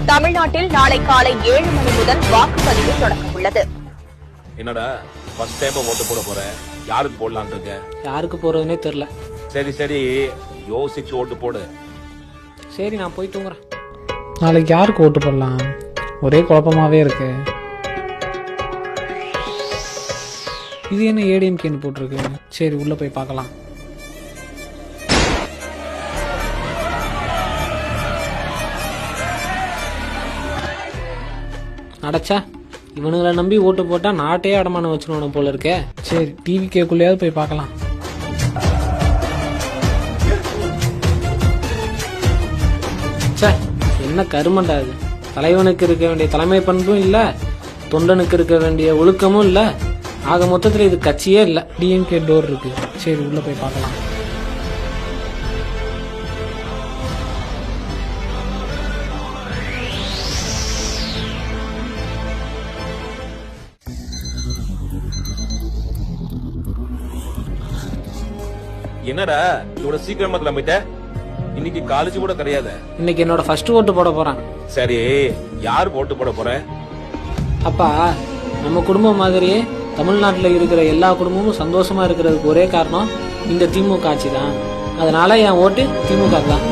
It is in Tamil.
தமிழ்நாட்டில் நாளை காலை 7 மணி முதல் வாக்குப்பதிவு தொடங்க உள்ளது. என்னடா ஃபர்ஸ்ட் டைம் ஓட்டு போட போற? யாருக்கு போடலான்னு இருக்க? யாருக்கு போறதுனே தெரியல. சரி யோசிச்சு ஓட்டு போடு. சரி, நான் போய் தூங்குறேன். நாளைக்கு யாருக்கு ஓட்டு போடலாம்? ஒரே குழப்பமாவே இருக்கு. இது என்ன ஏடிஎம்கேன்னு போட்டிருக்கு? சரி, உள்ள போய் பார்க்கலாம். அடைச்சா, இவனுங்களை நம்பி ஓட்டு போட்டா நாட்டையே அடமானம் வச்சுருவானு போல இருக்கே. சரி, டிவிகேக்குள்ளேயாவது போய் பார்க்கலாம். சே, என்ன கருமண்டா இது. தலைவனுக்கு இருக்க வேண்டிய தலைமை பண்பும் இல்ல, தொண்டனுக்கு இருக்க வேண்டிய ஒழுக்கமும் இல்ல. ஆக மொத்தத்துல இது கட்சியே இல்ல. டிஎம்கே டோர் இருக்கு. சரி, உள்ள போய் பார்க்கலாம். என்னடா இவ்வளவு சீக்கிரமா கிளம்பிட்ட? இன்னைக்கு காலேஜ் கூட கிடையாது. இன்னைக்கு என்னோட ஃபர்ஸ்ட் ஓட்டு போட போறேன். சரி, யார் ஓட்டு போட போற? அப்பா, நம்ம குடும்பம் மாதிரியே தமிழ்நாட்டில் இருக்கிற எல்லா குடும்பமும் சந்தோஷமா இருக்கிறதுக்கு ஒரே காரணம் இந்த திமுக ஆட்சி தான். அதனால என் ஓட்டு திமுக தான்.